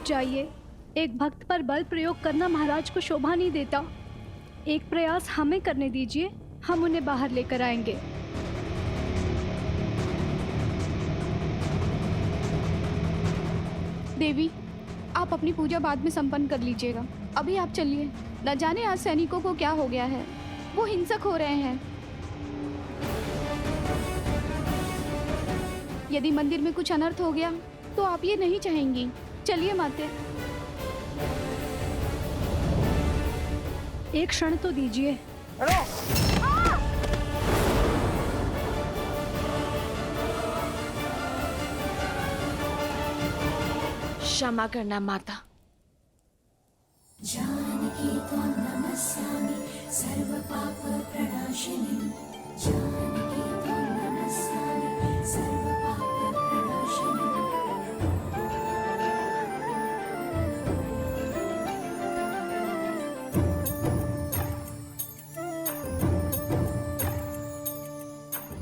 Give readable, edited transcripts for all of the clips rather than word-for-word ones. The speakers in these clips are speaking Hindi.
जाइए। एक भक्त पर बल प्रयोग करना महाराज को शोभा नहीं देता। एक प्रयास हमें करने दीजिए, हम उन्हें बाहर लेकर आएंगे। देवी, आप अपनी पूजा बाद में संपन्न कर लीजिएगा। अभी आप चलिए। न जाने आज सैनिकों को क्या हो गया है, वो हिंसक हो रहे हैं। यदि मंदिर में कुछ अनर्थ हो गया तो आप ये नहीं चाहेंगी। चलिए माते। एक क्षण तो दीजिए। क्षमा करना माता। जानकी त्वां नमस्यामि सर्वपाप प्रणाशिनी। जानकी त्वां नमस्यामि सर्वपाप प्रणाशिनी।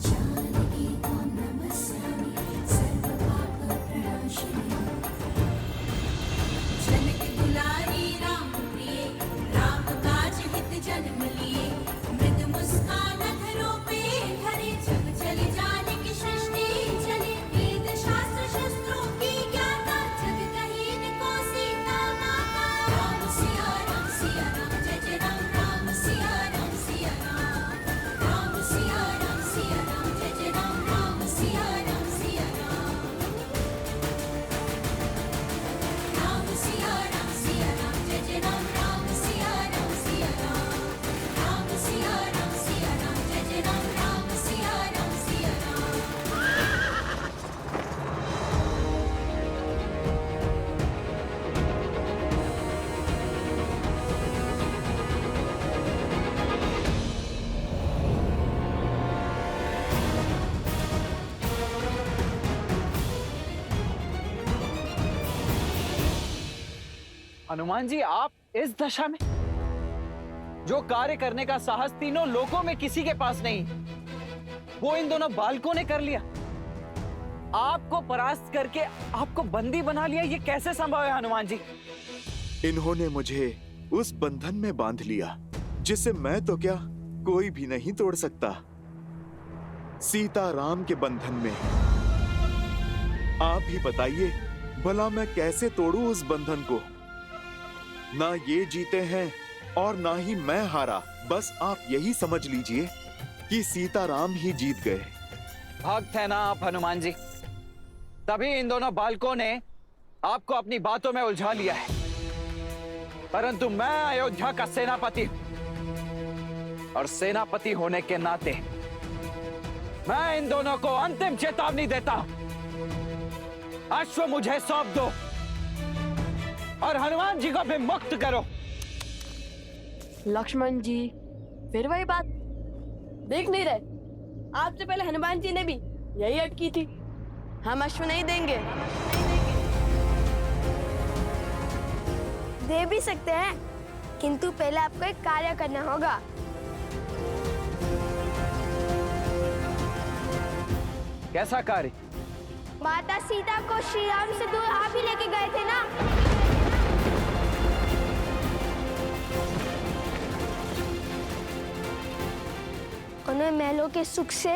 जानकी त्वां नमस्यामि सर्वपाप प्रणाशिनी। जनक दुलारी राम प्रिय, राम काज हित जन्म लिए। मृद मुस्कान अधरों पे धरे, जग चले जानकी सृष्टि चले। वेद शास्त्र शस्त्रों की ज्ञाता, जग कहीं को सीता माता। राम सिया राम जय जय राम। राम सिया राम राम सिया राम जय जय राम। राम सिया राम राम सिया राम जय जय राम। राम सिया राम राम सिया राम जय जय राम। राम सिया राम हनुमान जी, आप इस दशा में? जो कार्य करने का साहस तीनों लोकों में किसी के पास नहीं, वो इन दोनों बालकों ने कर लिया। आपको परास्त करके आपको बंदी बना लिया, ये कैसे संभव है हनुमान जी? इन्होंने मुझे उस बंधन में बांध लिया जिसे मैं तो क्या कोई भी नहीं तोड़ सकता। सीता राम के बंधन में। आप ही बताइए, भला मैं कैसे तोड़ूं उस बंधन को? ना ये जीते हैं और ना ही मैं हारा। बस आप यही समझ लीजिए कि सीता राम ही जीत गए। भक्त है ना आप हनुमान जी, तभी इन दोनों बालकों ने आपको अपनी बातों में उलझा लिया है। परंतु मैं अयोध्या का सेनापति हूं, और सेनापति होने के नाते मैं इन दोनों को अंतिम चेतावनी देता हूं। अश्व मुझे सौंप दो और हनुमान जी को भी मुक्त करो। लक्ष्मण जी, फिर वही बात। देख नहीं रहे, आपसे पहले हनुमान जी ने भी यही अटकी थी। हम अश्व नहीं देंगे। दे भी सकते हैं, किंतु पहले आपको एक कार्य करना होगा। कैसा कार्य? माता सीता को श्री राम से दूर आप ही लेके गए थे ना। उन्हें महलों के सुख से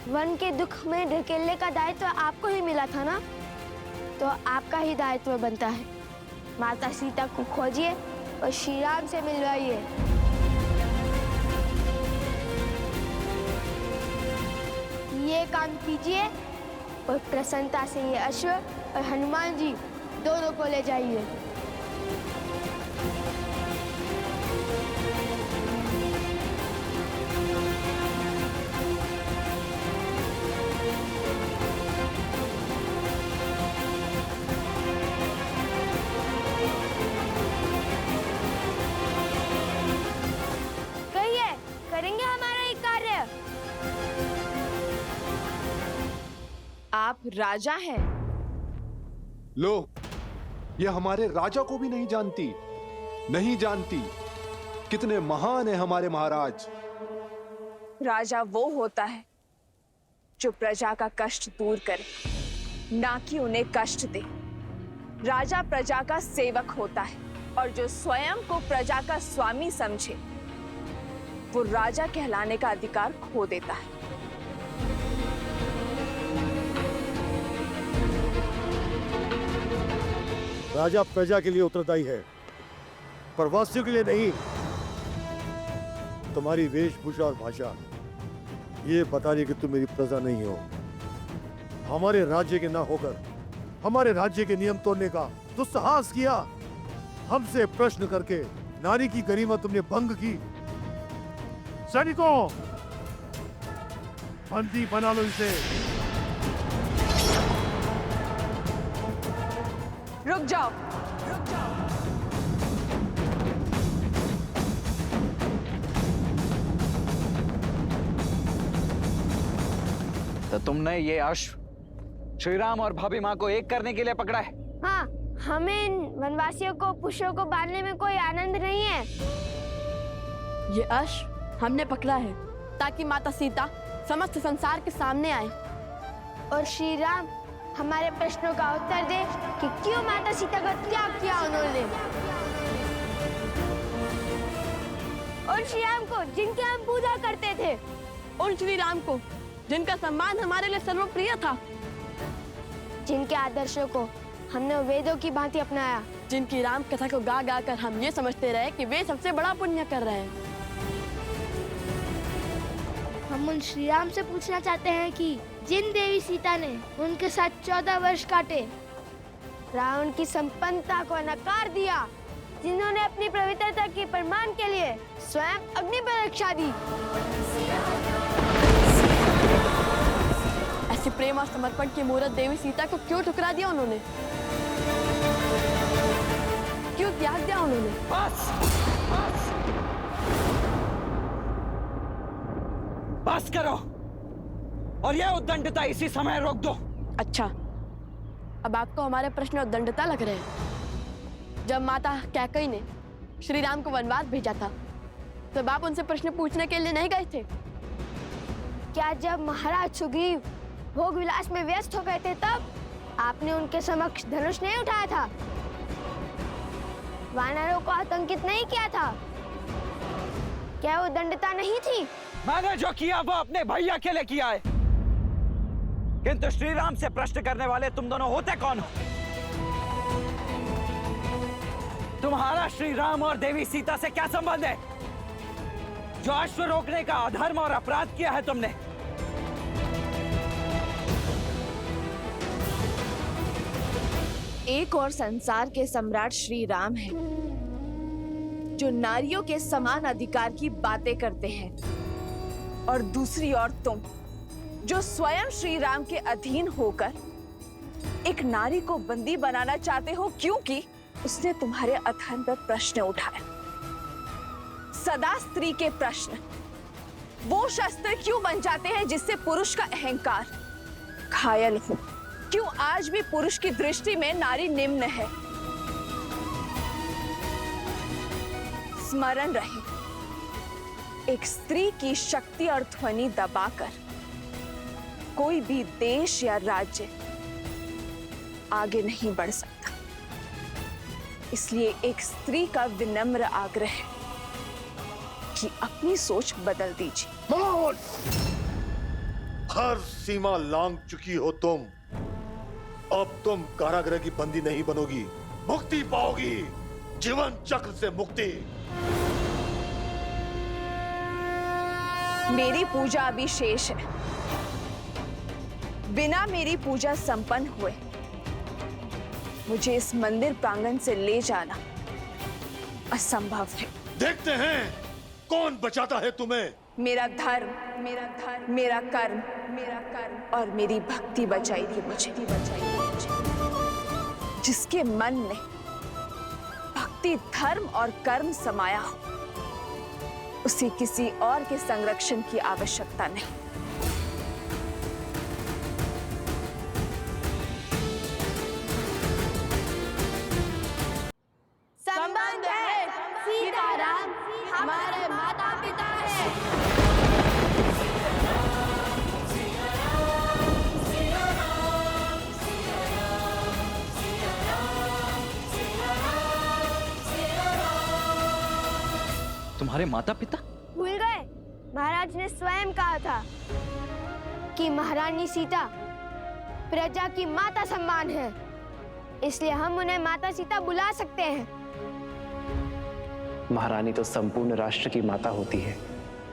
वन के दुख में ढकेलने का दायित्व आपको ही मिला था ना, तो आपका ही दायित्व बनता है। माता सीता को खोजिए और श्री राम से मिलवाइए। ये काम कीजिए और प्रसन्नता से ये अश्व और हनुमान जी दोनों को ले जाइए। कहिए, करेंगे हमारा ये कार्य। आप राजा हैं। लो, ये हमारे राजा को भी नहीं जानती, नहीं जानती कितने महान है हमारे महाराज। राजा वो होता है जो प्रजा का कष्ट दूर करे, ना कि उन्हें कष्ट दे। राजा प्रजा का सेवक होता है और जो स्वयं को प्रजा का स्वामी समझे वो राजा कहलाने का अधिकार खो देता है। राजा प्रजा के लिए उत्तरदायी है, प्रवासियों के लिए नहीं। तुम्हारी वेशभूषा और भाषा ये बता रही कि तुम मेरी प्रजा नहीं हो। हमारे राज्य के ना होकर हमारे राज्य के नियम तोड़ने का दुस्साहस किया। हमसे प्रश्न करके नारी की गरिमा तुमने भंग की। सैनिकों, बंदी बना लो इसे। रुक जाओ। तो तुमने ये अश्व श्री राम और भाभी माँ को एक करने के लिए पकड़ा है? हाँ, हमें इन वनवासियों को पुष्पों को बांधने में कोई आनंद नहीं है। ये अश्व हमने पकड़ा है ताकि माता सीता समस्त संसार के सामने आए और श्री राम हमारे प्रश्नों का उत्तर दे कि क्यों माता सीता का त्याग किया उन्होंने। और श्री राम को जिनकी हम पूजा करते थे, उन श्री राम को जिनका सम्मान हमारे लिए सर्वप्रिय था, जिनके आदर्शों को हमने वेदों की भांति अपनाया, जिनकी राम कथा को गा गा कर हम ये समझते रहे कि वे सबसे बड़ा पुण्य कर रहे हैं। हम उन श्री राम से पूछना चाहते हैं कि जिन देवी सीता ने उनके साथ 14 वर्ष काटे, रावण की संपन्नता को नकार दिया, जिन्होंने अपनी पवित्रता के प्रमाण के लिए स्वयं अग्नि परीक्षा दी, ऐसे प्रेम और समर्पण की मूर्त देवी सीता को क्यों ठुकरा दिया उन्होंने? क्यों त्याग दिया उन्होंने? बस करो और यह उद्दंडता इसी समय रोक दो। अच्छा, अब आपको हमारे प्रश्न उद्दंडता लग रहे हैं। जब माता कैकेयी ने श्री राम को वनवास भेजा था तब आप उनसे प्रश्न पूछने के लिए नहीं गए थे? क्या जब महाराज सुग्रीव भोग विलास में व्यस्त हो गए थे तब आपने उनके समक्ष धनुष नहीं उठाया था? वानरों को आतंकित नहीं किया था? क्या वो दंडता नहीं थी? मैंने जो किया वो अपने भैया के लिए किया है, किंतु श्री राम से प्रश्न करने वाले तुम दोनों होते कौन हो? तुम्हारा श्री राम और देवी सीता से क्या संबंध है? जो अश्व रोकने का अधर्म और अपराध किया है तुमने। एक और संसार के सम्राट श्री राम हैं, जो नारियों के समान अधिकार की बातें करते हैं, और दूसरी ओर तुम जो स्वयं श्री राम के अधीन होकर एक नारी को बंदी बनाना चाहते हो क्योंकि उसने तुम्हारे अधर्म पर प्रश्न उठाया। सदा स्त्री के प्रश्न वो शस्त्र क्यों बन जाते हैं जिससे पुरुष का अहंकार घायल हो? क्यों आज भी पुरुष की दृष्टि में नारी निम्न है? स्मरण रहे, एक स्त्री की शक्ति और ध्वनि दबाकर कोई भी देश या राज्य आगे नहीं बढ़ सकता। इसलिए एक स्त्री का विनम्र आग्रह है कि अपनी सोच बदल दीजिए। हर सीमा लांघ चुकी हो तुम। अब तुम कारागृह की बंदी नहीं बनोगी, मुक्ति पाओगी, जीवन चक्र से मुक्ति। मेरी पूजा अभी शेष है। बिना मेरी पूजा संपन्न हुए मुझे इस मंदिर प्रांगण से ले जाना असंभव है। देखते हैं कौन बचाता है तुम्हें। मेरा धर्म, मेरा कर्म और मेरी भक्ति बचाएगी मुझे। जिसके मन में भक्ति, धर्म और कर्म समाया हो, उसे किसी और के संरक्षण की आवश्यकता नहीं। संबंध है, सीताराम हमारे माता पिता है। तुम्हारे माता पिता? भूल गए? महाराज ने स्वयं कहा था कि महारानी सीता प्रजा की माता सम्मान है, इसलिए हम उन्हें माता सीता बुला सकते हैं। महारानी तो संपूर्ण राष्ट्र की माता होती है,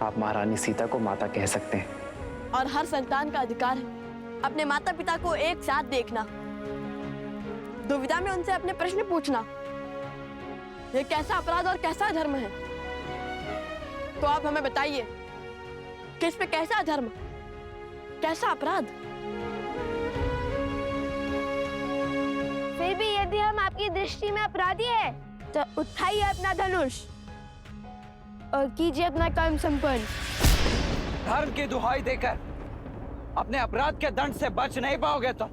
आप महारानी सीता को माता कह सकते हैं। और हर संतान का अधिकार है अपने माता पिता को एक साथ देखना, दुविधा में उनसे अपने प्रश्न पूछना। ये कैसा अपराध और कैसा धर्म है? तो आप हमें बताइए, किस पे कैसा धर्म, कैसा अपराध? फिर भी यदि हम आपकी दृष्टि में अपराधी है तो उठाइए अपना धनुष और कीजिए अपना काम संपन्न। धर्म की दुहाई देकर अपने अपराध के दंड से बच नहीं पाओगे तुम।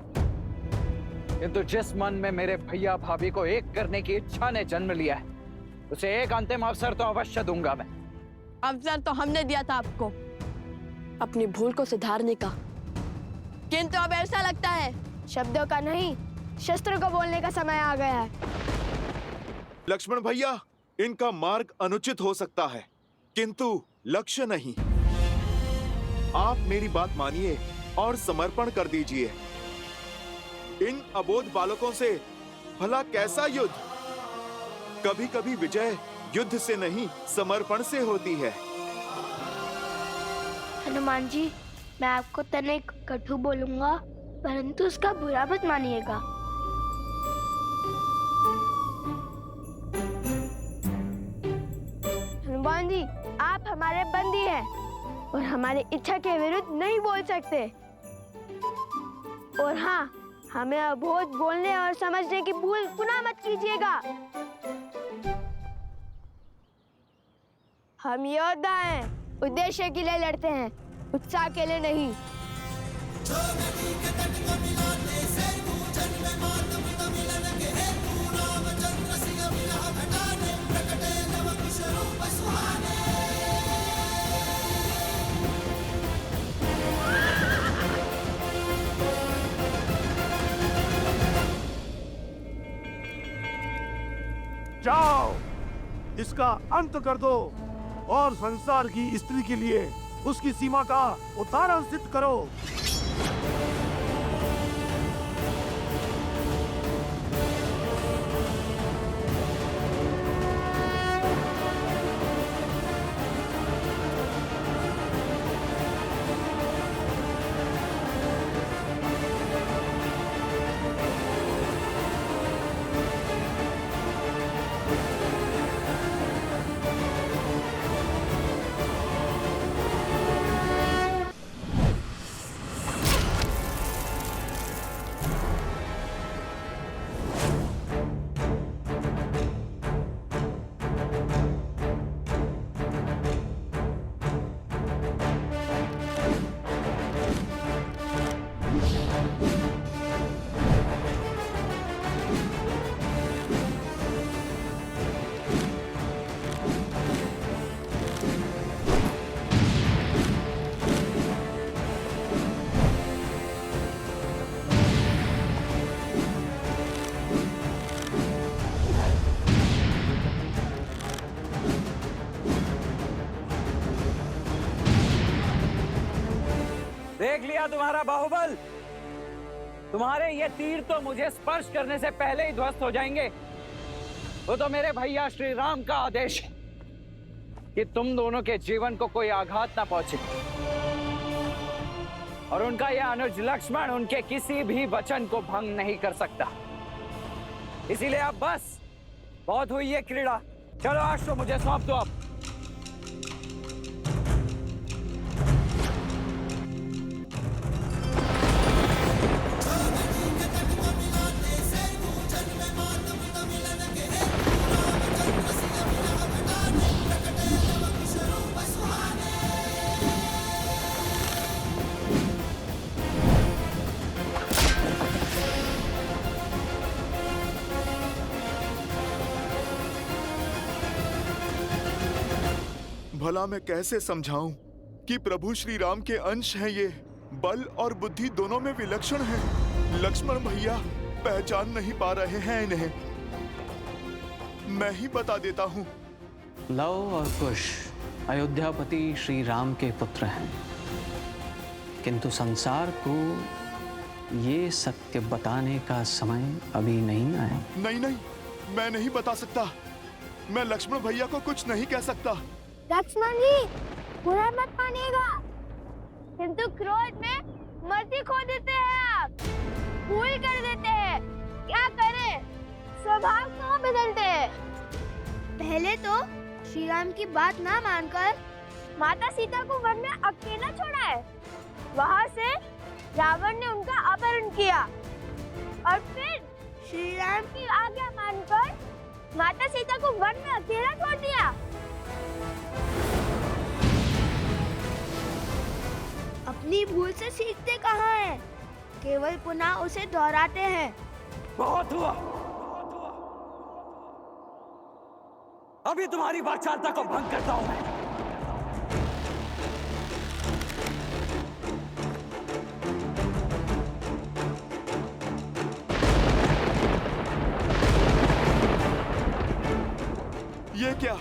किंतु जिस मन में मेरे भैया भाभी को एक करने की इच्छा ने जन्म लिया है, उसे एक अंतिम अवसर तो अवश्य दूंगा मैं। अवसर तो हमने दिया था आपको अपनी भूल को सुधारने का, किंतु अब ऐसा लगता है शब्दों का नहीं, शस्त्रों को बोलने का समय आ गया है। लक्ष्मण भैया, इनका मार्ग अनुचित हो सकता है, किंतु लक्ष्य नहीं। आप मेरी बात मानिए और समर्पण कर दीजिए। इन अबोध बालकों से भला कैसा युद्ध? कभी कभी विजय युद्ध से नहीं, समर्पण से होती है। हनुमान जी, मैं आपको तनिक कटु बोलूंगा, परंतु उसका बुरा मत मानिएगा। हनुमान जी, आप हमारे बंदी हैं और हमारी इच्छा के विरुद्ध नहीं बोल सकते। और हाँ, हमें अबोध बोलने और समझने की भूल पुनः मत कीजिएगा। हम योद्धा हैं, उद्देश्य के लिए लड़ते हैं, उत्साह के लिए नहीं। जाओ, इसका अंत कर दो और संसार की स्त्री के लिए उसकी सीमा का उदाहरण सिद्ध करो। देख लिया तुम्हारा बाहुबल। तुम्हारे ये तीर तो मुझे स्पर्श करने से पहले ही ध्वस्त हो जाएंगे। वो तो मेरे भैया श्री राम का आदेश है कि तुम दोनों के जीवन को कोई आघात ना पहुंचे, और उनका यह अनुज लक्ष्मण उनके किसी भी वचन को भंग नहीं कर सकता। इसीलिए अब बस बहुत हुई ये क्रीड़ा। चलो आज तो मुझे सौंप दो। अब भला मैं कैसे समझाऊं कि प्रभु श्री राम के अंश हैं ये, बल और बुद्धि दोनों में विलक्षण हैं। लक्ष्मण भैया पहचान नहीं पा रहे हैं इन्हें। मैं ही बता देता हूं। लव और कुश अयोध्यापति श्री राम के पुत्र हैं, किंतु संसार को ये सत्य बताने का समय अभी नहीं आया। नहीं नहीं, मैं नहीं बता सकता। मैं लक्ष्मण भैया को कुछ नहीं कह सकता। लक्ष्मण जी, बुरा मत मानिएगा, किंतु क्रोध में मर्जी खो देते हैं आप, भूल कर देते हैं। क्या करें, स्वभाव क्यों बदलते हैं? पहले तो श्री राम की बात ना मानकर माता सीता को वन में अकेला छोड़ा है, वहाँ से रावण ने उनका अपहरण किया और फिर श्री राम की आज्ञा मानकर माता सीता को वन में अकेला छोड़ दिया। अपनी भूल से सीखते कहाँ हैं? केवल पुनः उसे दोहराते हैं। बहुत हुआ। अभी तुम्हारी वाचालता को भंग करता हूं मैं। ये क्या?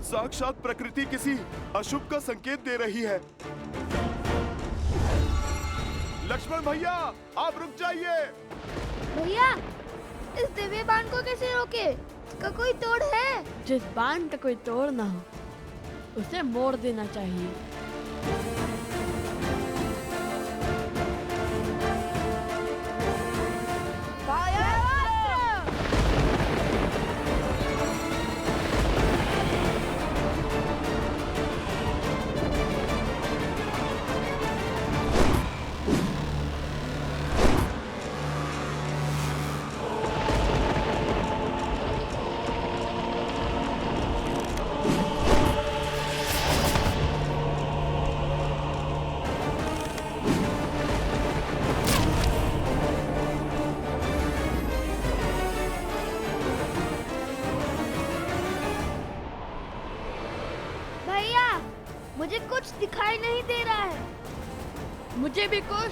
साक्षात प्रकृति किसी अशुभ का संकेत दे रही है। लक्ष्मण भैया, आप रुक जाइए। भैया, इस दिव्य बाण को कैसे रोके? इसका कोई तोड़ है? जिस बाण का कोई तोड़ ना हो उसे मोड़ देना चाहिए। भैया, मुझे कुछ दिखाई नहीं दे रहा है। मुझे भी कुछ।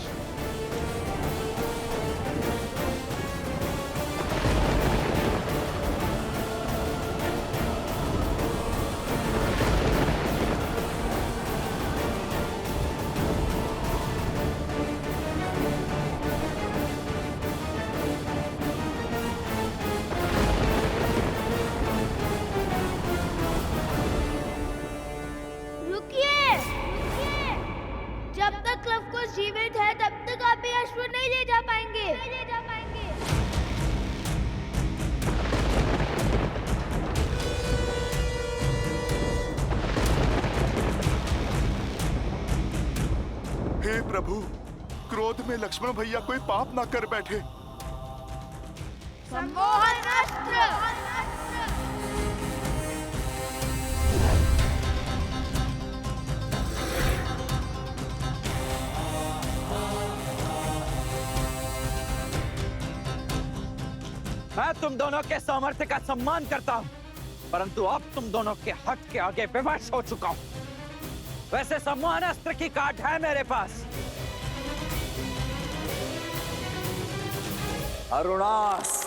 जब तक लव कुश जीवित है तब तक आप ये अश्व नहीं ले जा पाएंगे। हे प्रभु, क्रोध में लक्ष्मण भैया कोई पाप ना कर बैठे। सम्मोहन अस्त्र। मैं तुम दोनों के सामर्थ्य का सम्मान करता हूं, परंतु अब तुम दोनों के हक के आगे विवश हो चुका हूं। वैसे सम्मोहन अस्त्र की काट है मेरे पास। अरुणास।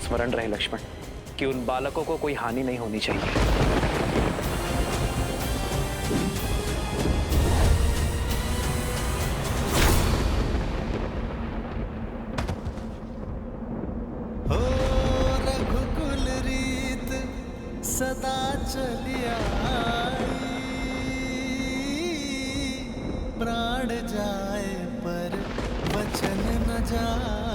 स्मरण रहे लक्ष्मण कि उन बालकों को कोई हानि नहीं होनी चाहिए। हो रघुकुल रीत सदा चलिया, प्राण जाए पर वचन न जाए।